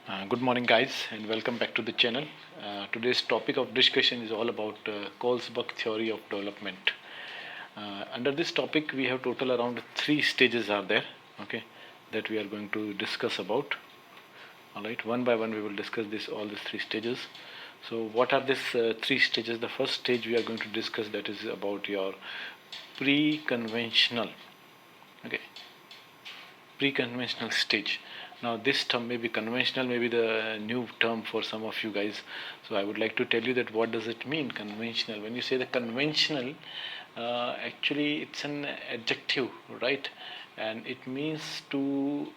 Good morning, guys, and welcome back to the channel. Today's topic of discussion is all about Kohlberg theory of development. Under this topic, we have total around three stages are there, okay, that we are going to discuss about. All right, one by one, we will discuss all these three stages. So, what are these three stages? The first stage we are going to discuss that is about your pre-conventional, okay, pre-conventional stage. Now this term may be conventional, may be the new term for some of you guys, so I would like to tell you that what does it mean conventional. When you say the conventional, actually it's an adjective, right? And it means to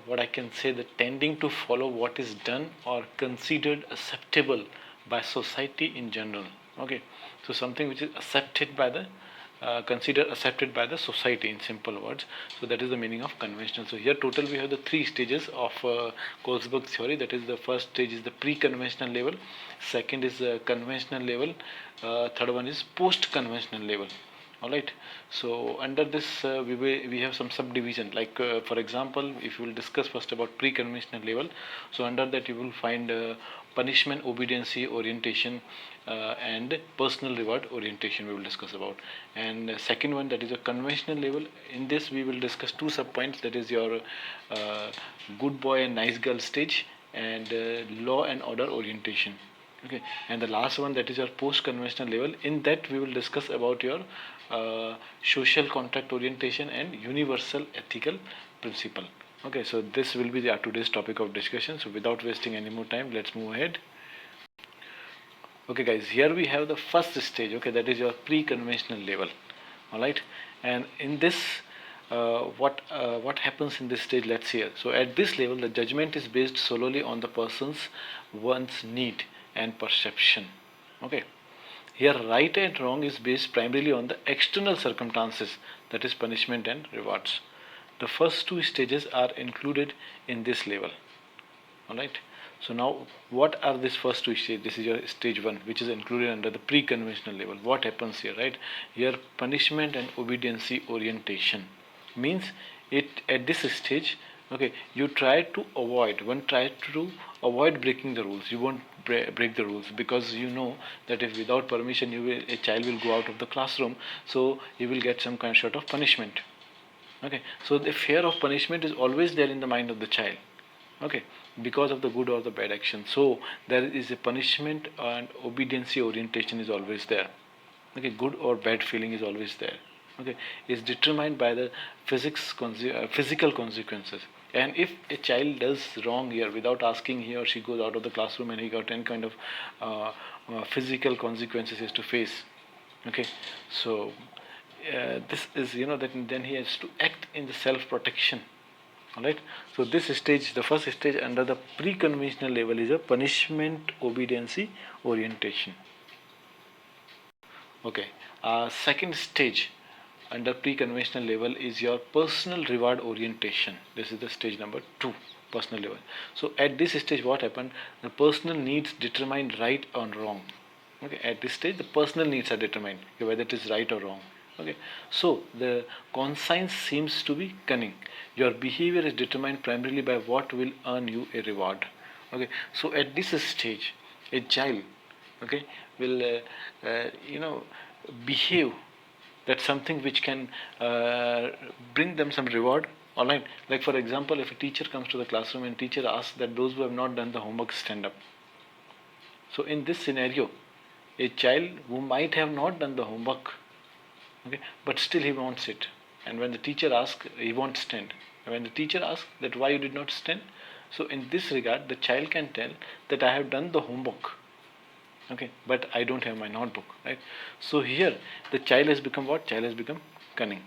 what I can say, the tending to follow what is done or considered acceptable by society in general. Okay, so something which is accepted by the considered accepted by the society, in simple words. So that is the meaning of conventional. So here total we have the three stages of Kohlberg theory. That is, the first stage is the pre-conventional level, second is conventional level, third one is post-conventional level. All right, so under this we have some subdivision, like for example, if you will discuss first about pre-conventional level, so under that you will find punishment obediency orientation and personal reward orientation we will discuss about. And second one, that is a conventional level. In this we will discuss two sub points, that is your good boy and nice girl stage, and law and order orientation. Okay, and the last one, that is your post conventional level. In that we will discuss about your social contract orientation and universal ethical principle. Okay, so this will be today's topic of discussion. So without wasting any more time, let's move ahead. Okay guys, here we have the first stage, okay, that is your pre-conventional level. All right, and in this what happens in this stage, let's hear. So at this level the judgment is based solely on the person's one's need and perception. Okay, here right and wrong is based primarily on the external circumstances, that is punishment and rewards. The first two stages are included in this level. All right, so now what are these first two stages? This is your stage one, which is included under the pre-conventional level. What happens here, right? Here punishment and obediency orientation means it at this stage, okay, you try to avoid, breaking the rules. You won't break the rules, because you know that if without permission a child will go out of the classroom, so he will get some kind of punishment. Okay, so the fear of punishment is always there in the mind of the child. Okay, because of the good or the bad action, so there is a punishment and obediency orientation is always there. Okay, good or bad feeling is always there. Okay, is determined by the physical consequences. And if a child does wrong here without asking, he or she goes out of the classroom and he got any kind of physical consequences he has to face. Okay, so this is, that then he has to act in the self-protection. All right, so this stage, the first stage under the pre-conventional level, is a punishment obediency orientation. Okay, second stage under pre-conventional level is your personal reward orientation. This is the stage number 2, personal level. So at this stage what happened, the personal needs determine right or wrong. Okay, at this stage the personal needs are determined, whether it is right or wrong. Okay, so the conscience seems to be cunning. Your behavior is determined primarily by what will earn you a reward. Okay, so at this stage a child, okay, will behave that's something which can bring them some reward. All right, like for example, if a teacher comes to the classroom and teacher asks that those who have not done the homework stand up. So in this scenario, a child who might have not done the homework, okay, but still he wants it, and when the teacher asks, he won't stand. And when the teacher asks that why you did not stand, so in this regard the child can tell that I have done the homework, okay, but I don't have my notebook, right? So here the child has become what? Child has become cunning.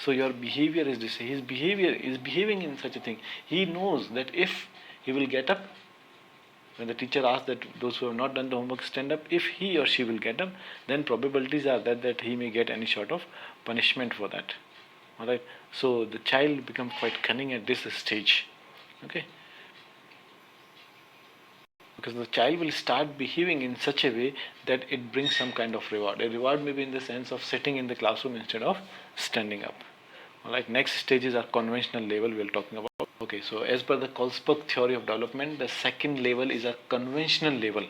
So your behavior is this. His behavior is behaving in such a thing. He knows that if he will get up, when the teacher asks that those who have not done the homework stand up, if he or she will get up, then probabilities are that he may get any sort of punishment for that. All right. So the child becomes quite cunning at this stage. Okay. Because the child will start behaving in such a way that it brings some kind of reward. A reward may be in the sense of sitting in the classroom instead of standing up. Alright, next stages are conventional level we are talking about. Okay, so as per the Kohlberg theory of development, the second level is a conventional level.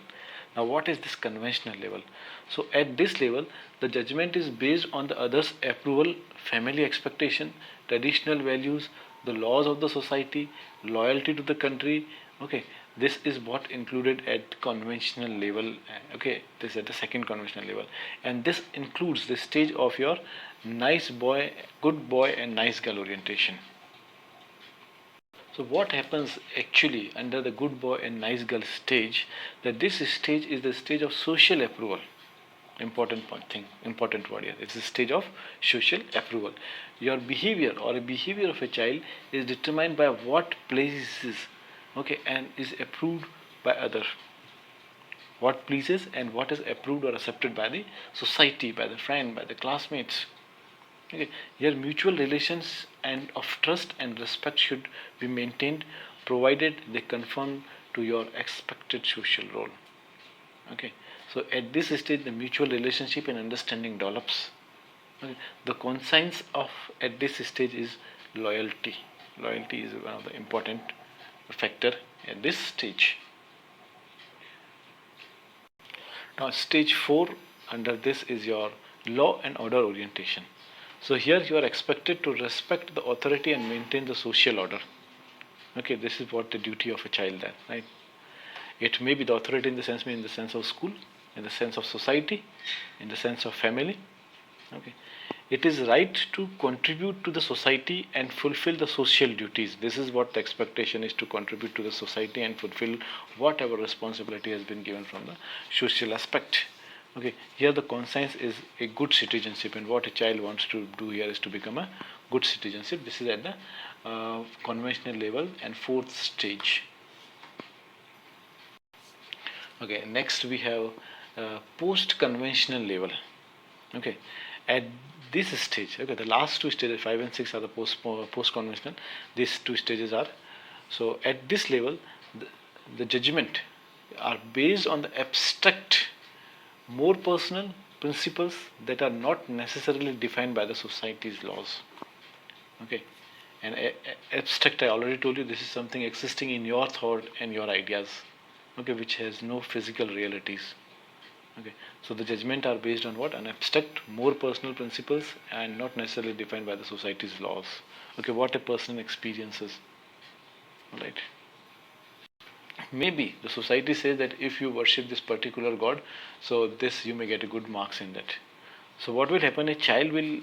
Now, what is this conventional level? So, at this level, the judgment is based on the other's approval, family expectation, traditional values, the laws of the society, loyalty to the country. Okay, this is what included at conventional level. Okay, this is at the second conventional level, and this includes the stage of your nice boy, good boy, and nice girl orientation. So what happens actually under the good boy and nice girl stage, that this stage is the stage of social approval. Important point thing, important word here. It's the stage of social approval. Your behavior or a behavior of a child is determined by what pleases, okay, and is approved by others. What pleases and what is approved or accepted by the society, by the friend, by the classmates. Okay. Your mutual relations and of trust and respect should be maintained, provided they conform to your expected social role. Okay. So at this stage, the mutual relationship and understanding develops. Okay. The conscience of at this stage is loyalty. Loyalty is one of the important factor at this stage. Now, stage 4 under this is your law and order orientation. So here you are expected to respect the authority and maintain the social order. Okay, this is what the duty of a child is, right? It may be the authority in the sense of school, in the sense of society, in the sense of family. Okay, it is right to contribute to the society and fulfill the social duties. This is what the expectation is, to contribute to the society and fulfill whatever responsibility has been given from the social aspect. Okay, here the conscience is a good citizenship, and what a child wants to do here is to become a good citizenship. This is at the conventional level and fourth stage. Okay, next we have post-conventional level. Okay, at this stage, okay, the last two stages, 5 and 6, are the post-conventional. These two stages are, so at this level, the judgment are based on the abstract, more personal principles that are not necessarily defined by the society's laws. Okay, and abstract, I already told you, this is something existing in your thought and your ideas. Okay, which has no physical realities. Okay, so the judgment are based on what? An abstract, more personal principles and not necessarily defined by the society's laws. Okay, what a person experiences. Right. Maybe the society says that if you worship this particular god, so this you may get a good marks in that. So what will happen? A child will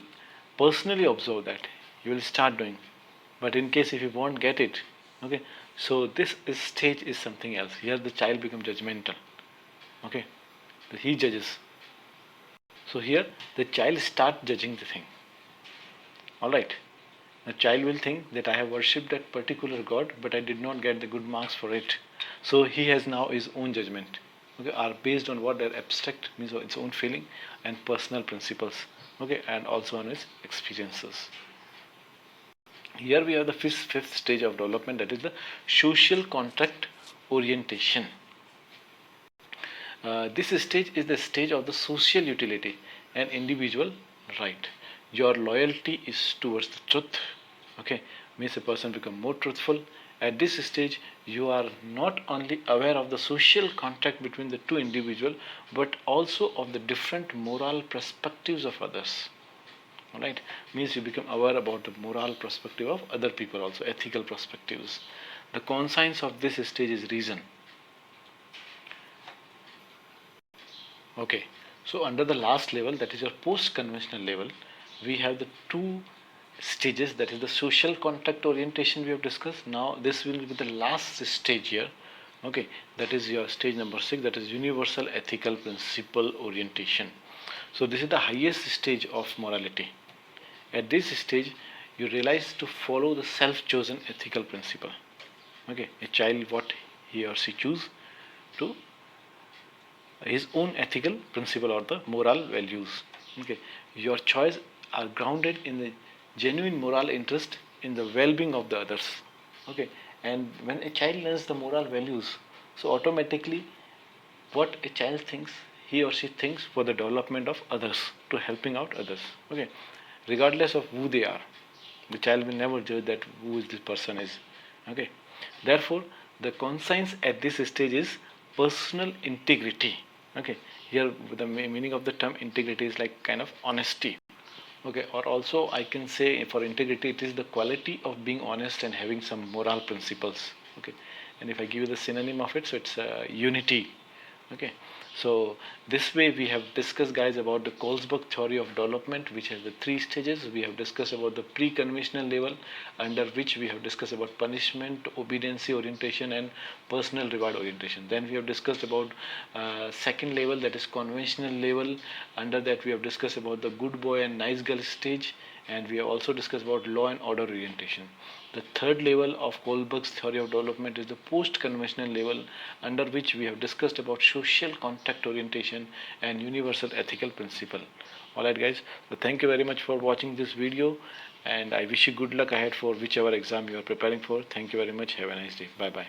personally observe that. You will start doing. But in case if you won't get it, okay, so this stage is something else. Here the child becomes judgmental. Okay, he judges. So here the child start judging the thing. All right. The child will think that I have worshipped that particular god, but I did not get the good marks for it. So he has now his own judgment. Okay, are based on what their abstract means, its own feeling and personal principles. Okay, and also on his experiences. Here we have the fifth stage of development, that is the social contract orientation. This stage is the stage of the social utility and individual right. Your loyalty is towards the truth. Okay, means a person become more truthful. At this stage, you are not only aware of the social contract between the two individuals, but also of the different moral perspectives of others. Alright, means you become aware about the moral perspective of other people, also ethical perspectives. The conscience of this stage is reason. Okay, so under the last level, that is your post-conventional level, we have the two stages, that is the social contract orientation we have discussed. Now this will be the last stage here. Okay, that is your stage number 6, that is universal ethical principle orientation. So this is the highest stage of morality. At this stage, you realize to follow the self-chosen ethical principle. Okay, a child, what he or she choose to his own ethical principle or the moral values. Okay, your choice are grounded in the genuine moral interest in the well-being of the others. Okay, and when a child learns the moral values, so automatically what a child thinks, he or she thinks for the development of others, to helping out others. Okay, regardless of who they are, the child will never judge that who is this person is. Okay, therefore the conscience at this stage is personal integrity. Okay, here the meaning of the term integrity is like kind of honesty. Okay, or also I can say for integrity it is the quality of being honest and having some moral principles. Okay, and if I give you the synonym of it, so it's unity. Okay, so this way we have discussed, guys, about the Kohlberg theory of development, which has the three stages. We have discussed about the pre-conventional level, under which we have discussed about punishment, obedience orientation, and personal reward orientation. Then we have discussed about second level, that is conventional level. Under that we have discussed about the good boy and nice girl stage, and we have also discussed about law and order orientation. The third level of Kohlberg's theory of development is the post-conventional level, under which we have discussed about social contact orientation and universal ethical principle. Alright guys, so thank you very much for watching this video, and I wish you good luck ahead for whichever exam you are preparing for. Thank you very much. Have a nice day. Bye bye.